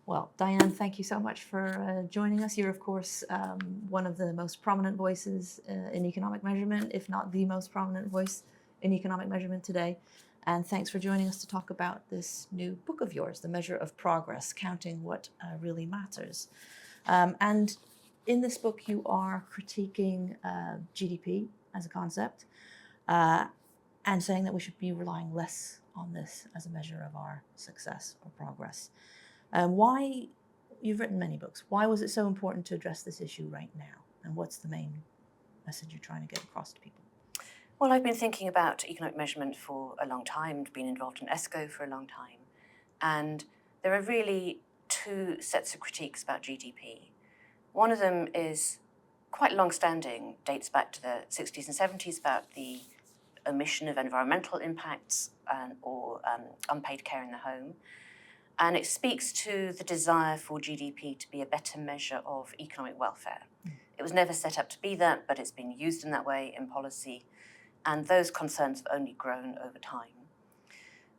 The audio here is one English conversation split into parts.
Well, Diane, thank you so much for joining us. You're, of course, one of the most prominent voices in economic measurement, if not the most prominent voice in economic measurement today. And thanks for joining us to talk about this new book of yours, The Measure of Progress, Counting What Really Matters. And in this book, you are critiquing GDP as a concept and saying that we should be relying less on this as a measure of our success or progress. Why, you've written many books, why was it so important to address this issue right now? And what's the main message you're trying to get across to people? Well, I've been thinking about economic measurement for a long time, been involved in ESCoE for a long time. And there are really two sets of critiques about GDP. One of them is quite long-standing, dates back to the 60s and 70s, about the omission of environmental impacts or unpaid care in the home. And it speaks to the desire for GDP to be a better measure of economic welfare. It was never set up to be that, but it's been used in that way in policy. And those concerns have only grown over time.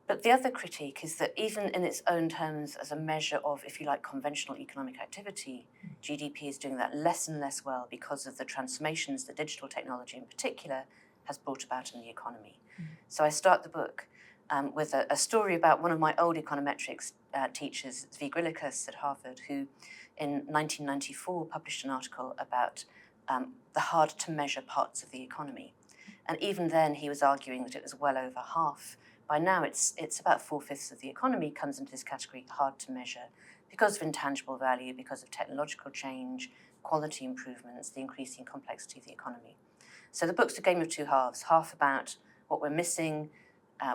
But the other critique is that even in its own terms as a measure of, if you like, conventional economic activity, GDP is doing that less and less well because of the transformations that digital technology in particular has brought about in the economy. So I start the book with a story about one of my old econometrics teachers, Zvi Grilikus at Harvard, who in 1994 published an article about the hard-to-measure parts of the economy. And even then, he was arguing that it was well over half. By now, it's about 4/5 of the economy comes into this category, hard to measure, because of intangible value, because of technological change, quality improvements, the increasing complexity of the economy. So the book's a game of two halves, half about what we're missing,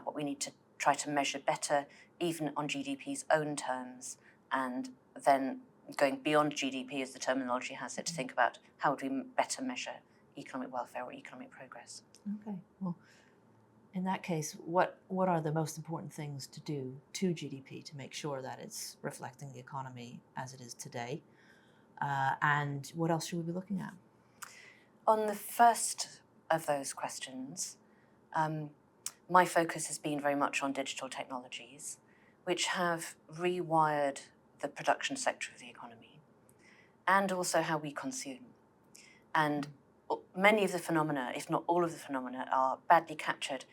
what we need to try to measure better, even on GDP's own terms, and then going beyond GDP, as the terminology has it, to think about how would we better measure economic welfare or economic progress. Okay, well, in that case, what are the most important things to do to GDP to make sure that it's reflecting the economy as it is today? And what else should we be looking at? On the first of those questions, my focus has been very much on digital technologies, which have rewired the production sector of the economy, and also how we consume. And many of the phenomena, if not all of the phenomena, are badly captured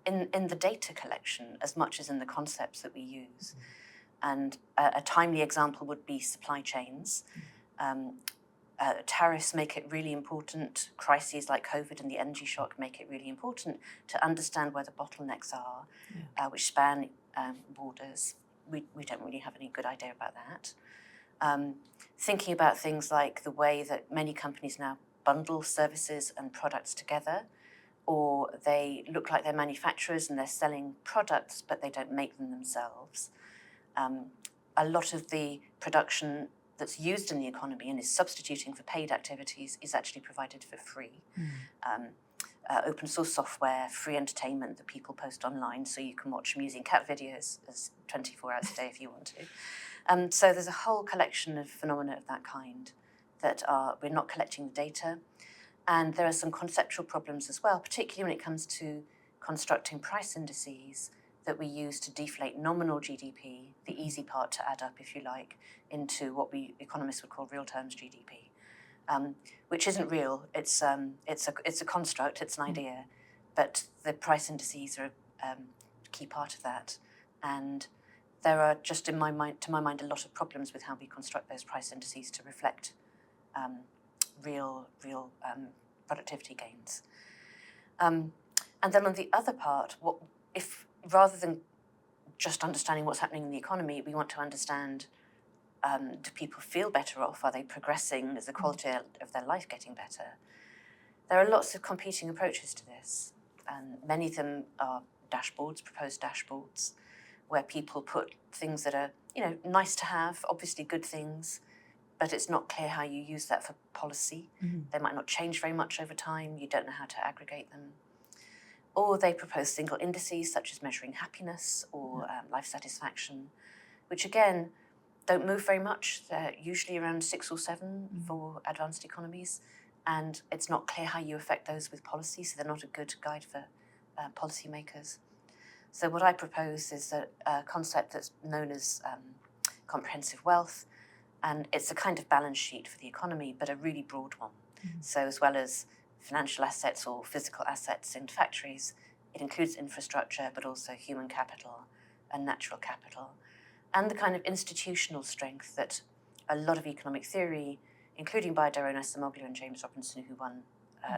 in the data collection as much as in the concepts that we use. And a timely example would be supply chains. Tariffs make it really important. Crises like COVID and the energy shock make it really important to understand where the bottlenecks are, which span borders. We don't really have any good idea about that. Thinking about things like the way that many companies now bundle services and products together, or they look like they're manufacturers and they're selling products, but they don't make them themselves. A lot of the production that's used in the economy and is substituting for paid activities is actually provided for free. Open source software, free entertainment that people post online, so you can watch amusing cat videos as 24 hours a day if you want to. So there's a whole collection of phenomena of that kind that we're not collecting the data. And there are some conceptual problems as well, particularly when it comes to constructing price indices that we use to deflate nominal GDP, the easy part to add up, if you like, into what we economists would call real terms GDP, which isn't real. It's a construct, it's an idea, but the price indices are a key part of that. And there are just, to my mind, a lot of problems with how we construct those price indices to reflect real productivity gains. And then on the other part, what if rather than just understanding what's happening in the economy, we want to understand, do people feel better off? Are they progressing? Is the quality of their life getting better? There are lots of competing approaches to this, and many of them are dashboards, proposed dashboards, where people put things that are, nice to have, obviously good things, but it's not clear how you use that for policy. They might not change very much over time. You don't know how to aggregate them. Or they propose single indices, such as measuring happiness or life satisfaction, which again, don't move very much. They're usually around 6 or 7 for advanced economies. And it's not clear how you affect those with policy, so they're not a good guide for policymakers. So what I propose is a concept that's known as comprehensive wealth, and it's a kind of balance sheet for the economy, but a really broad one. So as well as financial assets or physical assets in factories, it includes infrastructure, but also human capital and natural capital, and the kind of institutional strength that a lot of economic theory, including by Daron Acemoglu and James Robinson,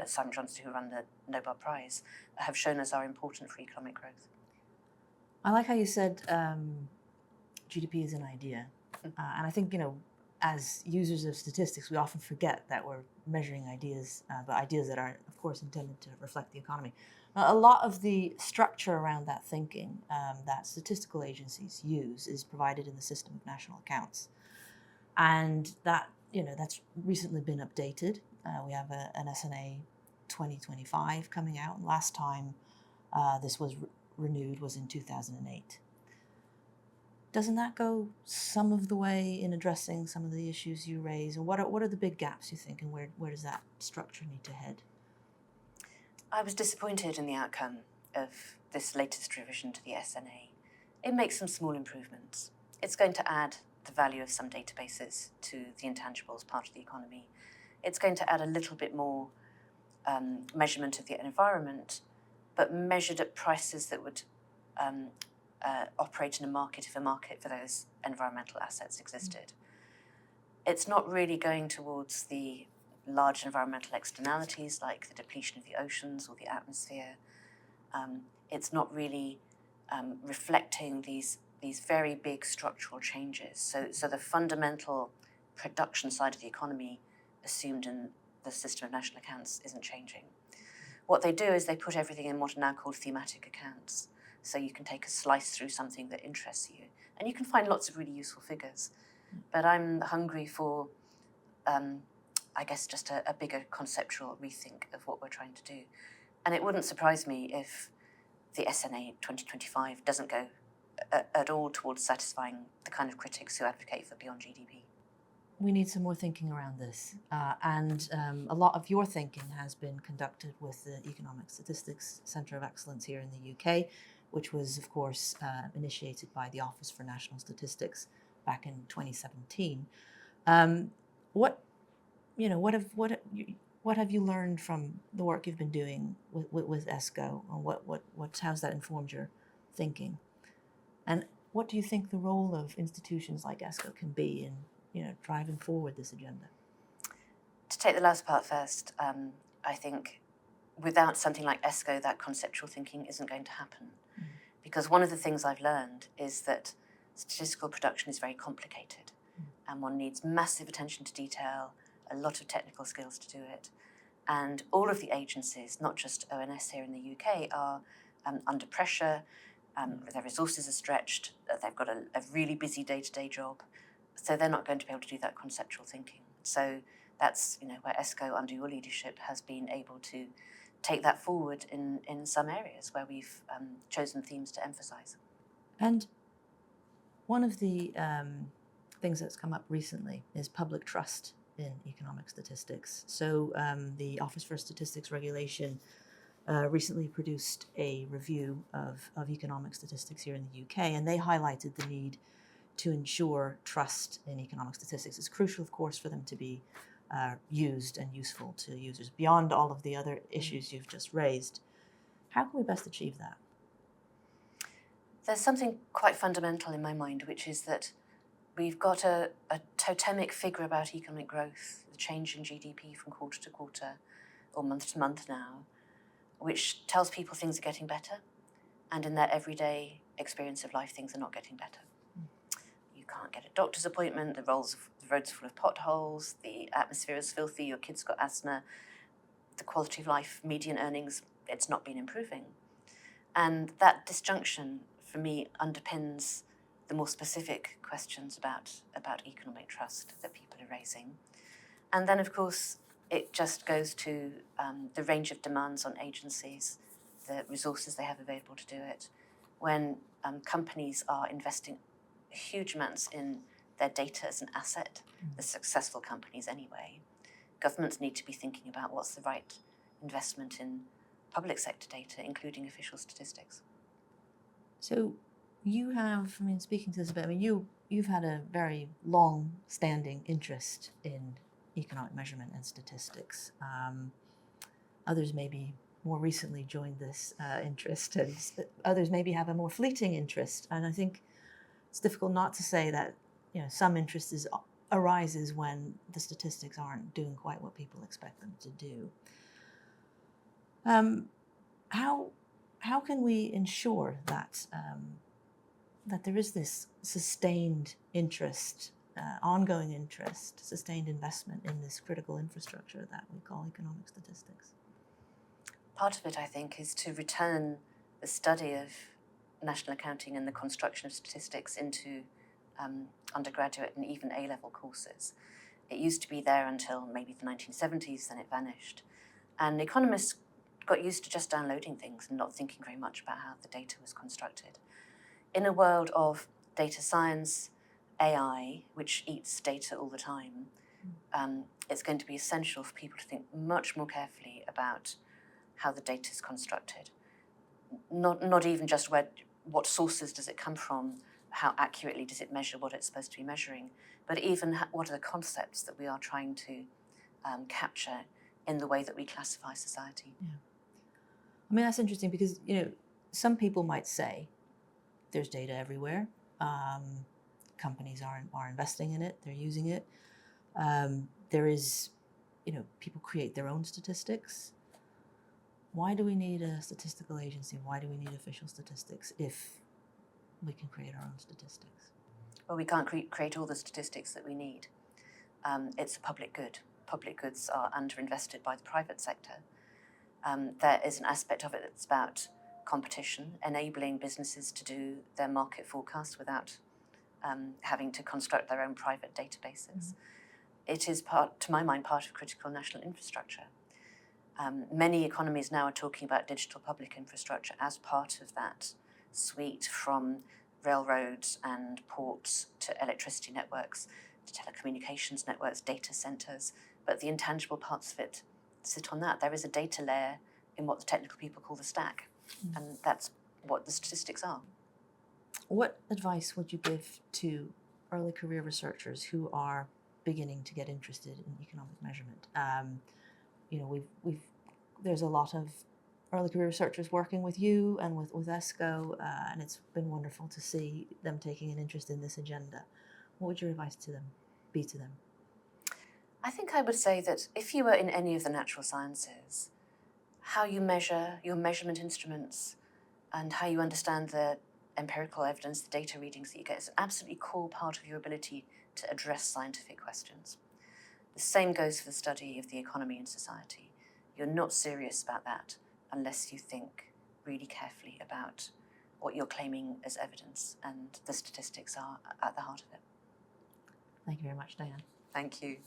Simon Johnson, who run the Nobel Prize, have shown us are important for economic growth. I like how you said GDP is an idea. And I think, as users of statistics, we often forget that we're measuring ideas, but ideas that are, of course, intended to reflect the economy. Now, a lot of the structure around that thinking that statistical agencies use is provided in the system of national accounts. And that, that's recently been updated. We have an SNA 2025 coming out. And last time this was renewed was in 2008. Doesn't that go some of the way in addressing some of the issues you raise? And what are the big gaps, you think, and where does that structure need to head? I was disappointed in the outcome of this latest revision to the SNA. It makes some small improvements. It's going to add the value of some databases to the intangibles part of the economy. It's going to add a little bit more measurement of the environment, but measured at prices that would operate in a market if a market for those environmental assets existed. It's not really going towards the large environmental externalities like the depletion of the oceans or the atmosphere. It's not really reflecting these very big structural changes. So the fundamental production side of the economy assumed in the system of national accounts isn't changing. What they do is they put everything in what are now called thematic accounts. So you can take a slice through something that interests you. And you can find lots of really useful figures. But I'm hungry for, I guess, just a bigger conceptual rethink of what we're trying to do. And it wouldn't surprise me if the SNA 2025 doesn't go at all towards satisfying the kind of critics who advocate for beyond GDP. We need some more thinking around this. And a lot of your thinking has been conducted with the Economic Statistics Centre of Excellence here in the UK, which was, of course, initiated by the Office for National Statistics back in 2017. What have you learned from the work you've been doing with ESCoE, and how's that informed your thinking? And what do you think the role of institutions like ESCoE can be in driving forward this agenda? To take the last part first, I think without something like ESCoE, that conceptual thinking isn't going to happen. Because one of the things I've learned is that statistical production is very complicated, and one needs massive attention to detail, a lot of technical skills to do it. And all of the agencies, not just ONS here in the UK, are under pressure, their resources are stretched, they've got a really busy day-to-day job, so they're not going to be able to do that conceptual thinking. So that's where ESCoE, under your leadership, has been able to take that forward in some areas where we've chosen themes to emphasize. And one of the things that's come up recently is public trust in economic statistics. So the Office for Statistics Regulation recently produced a review of economic statistics here in the UK, and they highlighted the need to ensure trust in economic statistics. It's crucial, of course, for them to be used and useful to users, beyond all of the other issues you've just raised. How can we best achieve that? There's something quite fundamental in my mind, which is that we've got a totemic figure about economic growth, the change in GDP from quarter to quarter, or month to month now, which tells people things are getting better, and in their everyday experience of life, things are not getting better. You can't get a doctor's appointment, the roads are full of potholes, the atmosphere is filthy, your kid's got asthma, the quality of life, median earnings, it's not been improving. And that disjunction, for me, underpins the more specific questions about economic trust that people are raising. And then, of course, it just goes to the range of demands on agencies, the resources they have available to do it. When companies are investing huge amounts in their data as an asset, the successful companies anyway, governments need to be thinking about what's the right investment in public sector data, including official statistics. So you have, speaking to this a bit, you you've had a very long-standing interest in economic measurement and statistics. Others maybe more recently joined this interest, and others maybe have a more fleeting interest. And I think it's difficult not to say that some interest arises when the statistics aren't doing quite what people expect them to do. How can we ensure that that there is this sustained interest, ongoing interest, sustained investment in this critical infrastructure that we call economic statistics? Part of it, I think, is to return the study of national accounting and the construction of statistics into undergraduate and even A-level courses. It used to be there until maybe the 1970s, then it vanished. And economists got used to just downloading things and not thinking very much about how the data was constructed. In a world of data science, AI, which eats data all the time, it's going to be essential for people to think much more carefully about how the data is constructed. Not even just what sources does it come from, how accurately does it measure what it's supposed to be measuring, but even what are the concepts that we are trying to capture in the way that we classify society. Yeah. I mean, that's interesting because, some people might say there's data everywhere. Companies are investing in it, they're using it. There is, people create their own statistics. Why do we need a statistical agency? Why do we need official statistics if we can create our own statistics? Well, we can't create all the statistics that we need. It's a public good. Public goods are underinvested by the private sector. There is an aspect of it that's about competition, enabling businesses to do their market forecast without having to construct their own private databases. It is, to my mind, part of critical national infrastructure. Many economies now are talking about digital public infrastructure as part of that suite, from railroads and ports to electricity networks, to telecommunications networks, data centers, but the intangible parts of it sit on that. There is a data layer in what the technical people call the stack, and that's what the statistics are. What advice would you give to early career researchers who are beginning to get interested in economic measurement? There's a lot of early career researchers working with you and with ESCoE, and it's been wonderful to see them taking an interest in this agenda. What would your advice be to them? I think I would say that if you were in any of the natural sciences, how you measure, your measurement instruments, and how you understand the empirical evidence, the data readings that you get, is an absolutely core part of your ability to address scientific questions. The same goes for the study of the economy and society. You're not serious about that unless you think really carefully about what you're claiming as evidence, and the statistics are at the heart of it. Thank you very much, Diane. Thank you.